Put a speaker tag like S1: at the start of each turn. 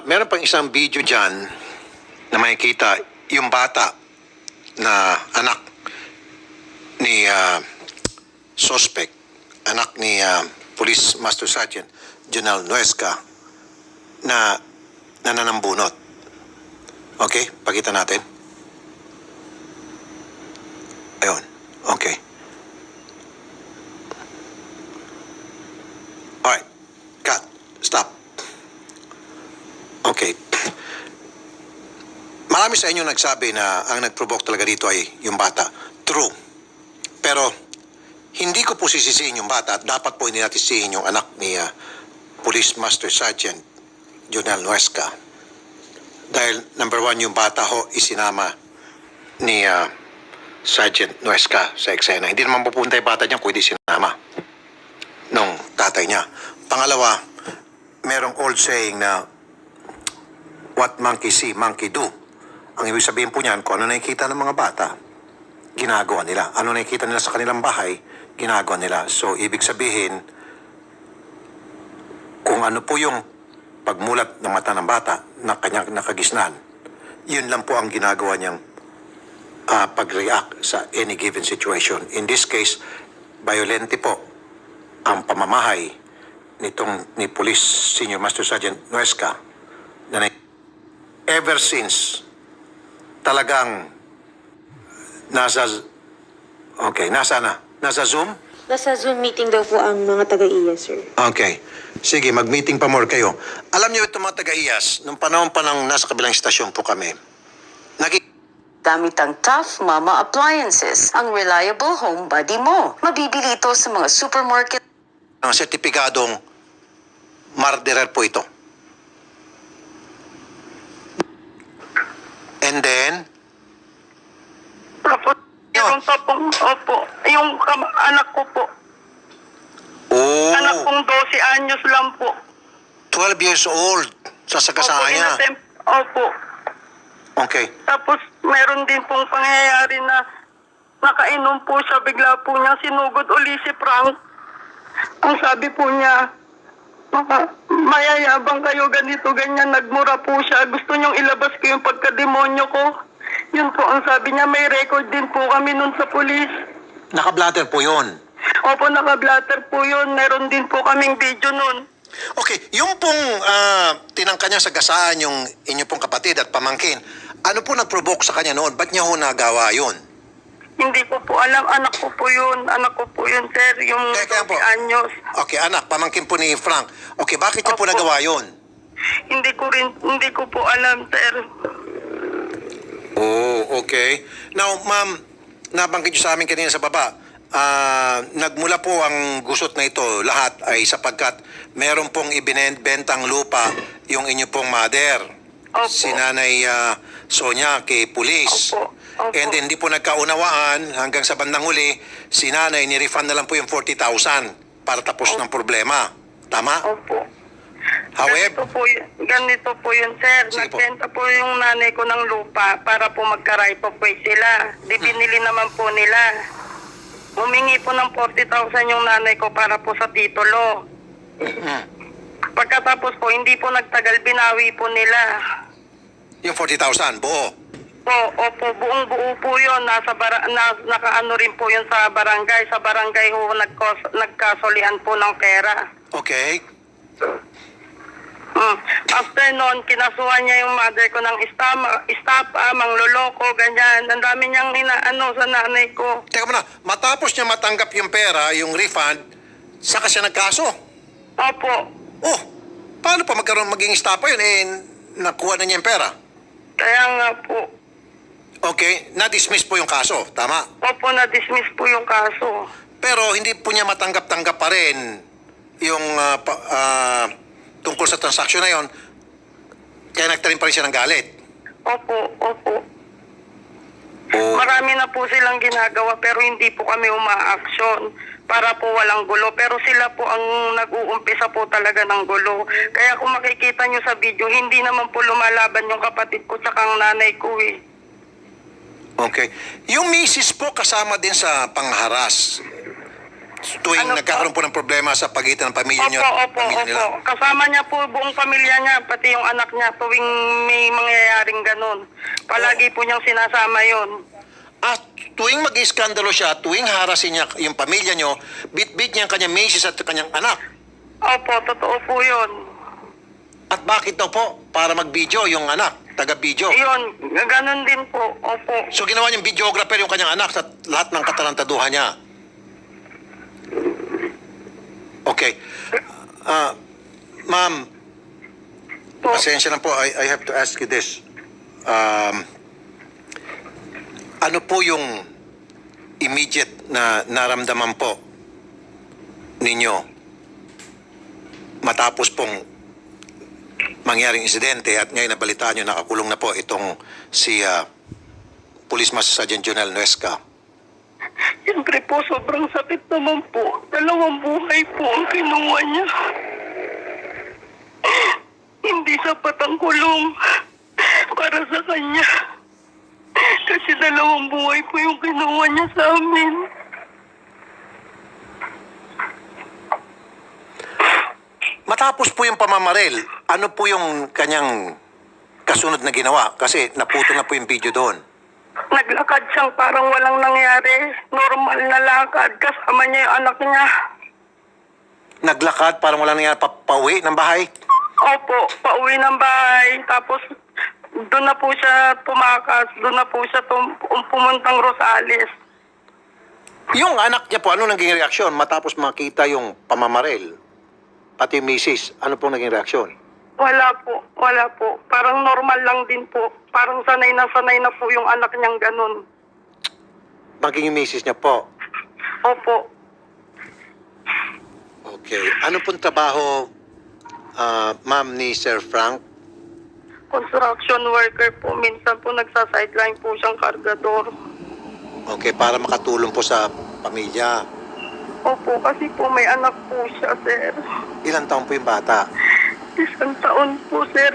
S1: Meron pang isang video dyan na makikita yung bata na anak ni suspect, anak ni Police Master Sergeant Jonel Nuesca na nananambunot. Okay, pakita natin. Ayun, okay. Alright, cut, stop. Okay. Marami sa inyo nagsabi na ang nag-provoke talaga dito ay yung bata. True. Pero hindi ko po sisisihin yung bata at dapat po hindi natin sisihin yung anak ni Police Master Sergeant Jonel Nuesca. Dahil number one, yung bata ho isinama ni Sergeant Nuesca sa eksena. Hindi naman pupunta yung bata niya kung hindi sinama nung tatay niya. Pangalawa, merong old saying na what monkey see, monkey do. Ang ibig sabihin po niyan, kung ano nakikita ng mga bata, ginagawa nila. Ano nakikita nila sa kanilang bahay, ginagawa nila. So, ibig sabihin, kung ano po yung pagmulat ng mata ng bata na kanyang nakagisnan, yun lang po ang ginagawa niyang pag-react sa any given situation. In this case, violente po ang pamamahay ni Police Senior Master Sergeant Nuesca na ever since talagang nasa Zoom?
S2: Nasa Zoom meeting daw po ang mga taga-IAS, sir.
S1: Okay. Sige, mag-meeting pa more kayo. Alam niyo itong mga taga-IAS, nung panahon pa ng nasa kabilang istasyon po kami,
S3: Gamit ang Tough Mama Appliances, ang reliable home buddy mo. Mabibili ito sa mga supermarket.
S1: ang sertipikadong murderer po ito. And then,
S4: Tapos, yung tapong, opo, yung anak ko po. Anak kong 12 anyos lang po.
S1: 12 years old, sasagasaan niya.
S4: Opo.
S1: Okay.
S4: Tapos, meron din pong pangyayari na nakainom po siya, bigla po niya sinugod uli si Frank. Ang sabi po niya, mayayabang kayo, ganito, ganyan, nagmura po siya. Gusto niyong ilabas ko yung pagkademonyo ko. Yun po ang sabi niya, may record din po kami nun sa pulis.
S1: Naka-blatter po yun.
S4: Opo, naka-blatter po yun. Meron din po kaming video nun.
S1: Okay, yung pong tinangka niya sa gasaan yung inyo pong kapatid at pamangkin, ano po nag-provoke sa kanya noon? Ba't niya ho nagawa yun?
S4: Hindi ko po alam, anak ko po yun. Anak ko po yun, sir. Yung
S1: Kaya po.
S4: 12 anyos.
S1: Okay, anak, pamangkin po ni Frank. Okay, bakit niya po
S4: Opo.
S1: nagawa yun?
S4: Hindi ko po alam, sir.
S1: Oh, okay. Now, ma'am, nabanggit niyo sa amin kanina sa baba, nagmula po ang gusot na ito, lahat ay sapagkat meron pong ibinebentang lupa yung inyo pong mother.
S4: Opo.
S1: Si Nanay Sonia kay pulis.
S4: Opo. Opo.
S1: And then, hindi po nagkaunawaan hanggang sa bandang huli, si Nanay ni-refund na lang po yung 40,000 para tapos ng problema. Tama?
S4: Opo.
S1: However,
S4: Ganito po yun, sir.
S1: Sige po.
S4: Nagbenta po yung nanay ko ng lupa para po magka-right of way sila. Di binili naman po nila. Humingi po ng 40,000 yung nanay ko para po sa titulo. Pagkatapos po, hindi po nagtagal, binawi po nila.
S1: yung 40,000, buo.
S4: Opo, buong-buo po yun. Nakaano rin po yun sa barangay. Sa barangay ho, nagkasolian po ng pera.
S1: Okay.
S4: After noon, kinasuhan niya yung mother ko ng istapa, mangloloko, ganyan. Ang dami niyang inaano sa nanay ko.
S1: Teka muna, matapos niya matanggap yung pera, yung refund, saka siya nagkaso.
S4: Opo.
S1: Oh, paano pa maging stapa yun? Nakuha na niya yung pera.
S4: Kaya nga po.
S1: Okay, na-dismiss po yung kaso, tama?
S4: Opo, na-dismiss po yung kaso.
S1: Pero hindi po niya matanggap-tanggap pa rin yung tungkol sa transaksyon na yon. Kaya nagtanim pa rin siya ng galit.
S4: Opo.
S1: Oh.
S4: Marami na po silang ginagawa pero hindi po kami uma-action para po walang gulo. Pero sila po ang nag-uumpisa po talaga ng gulo. Kaya kung makikita nyo sa video, hindi naman po lumalaban yung kapatid ko tsaka ang nanay ko eh.
S1: Okay. Yung misis po kasama din sa pangharas. tuwing
S4: Ano po?
S1: nagkakaroon po ng problema sa pagitan ng pamilya niyo
S4: Opo,
S1: at
S4: opo,
S1: pamilya nila?
S4: opo. Kasama niya po buong pamilya niya, pati yung anak niya, tuwing may mangyayaring ganun. Palagi po niyang sinasama yon.
S1: At tuwing mag-iskandalo siya, tuwing harasin niya yung pamilya niyo, bit-bit niya ang kanyang misis at kanyang anak.
S4: Opo, totoo po yun.
S1: At bakit daw po? Para mag-video yung anak, taga-video.
S4: Yun, ganun din po. Opo.
S1: So ginawa niyang videographer yung kanyang anak sa lahat ng katarantaduhan niya. Okay. Ma'am,
S4: Po.
S1: pasensya na po. I have to ask you this. Ano po yung immediate na naramdaman po ninyo matapos pong mangyaring insidente at ngayon nabalitaan nyo nakakulong na po itong si Police Master Sergeant Jonel Nuesca?
S4: Siyempre po, sobrang sakit naman po. 2 buhay po ang kinuha niya. Hindi sapat ang kulong para sa kanya. Kasi 2 buhay po yung kinuha niya sa amin.
S1: Matapos po yung pamamaril, ano po yung kanyang kasunod na ginawa? Kasi naputol na po yung video doon.
S4: Naglakad siyang parang walang nangyari. Normal na lakad. Kasama niya yung anak niya.
S1: Naglakad, parang wala nangyari, pauwi ng bahay.
S4: Opo, pauwi ng bahay. Tapos doon na po siya tumakas. Doon na po siya pumuntang Rosales.
S1: Yung anak niya po, ano naging reaksyon matapos makita yung pamamaril? Pati yung misis, ano pong naging reaksyon?
S4: Wala po, wala po. Parang normal lang din po. Parang sanay na po yung anak niyang ganun.
S1: Maging yung misis niya po.
S4: Opo.
S1: Okay. Ano pong trabaho, ma'am, ni Sir Frank?
S4: Construction worker po. Minsan po nagsa-sideline po siyang kargador.
S1: Okay, para makatulong po sa pamilya.
S4: Opo, kasi po may anak po siya, sir.
S1: Ilang taon po yung bata?
S4: 1 taon po, sir.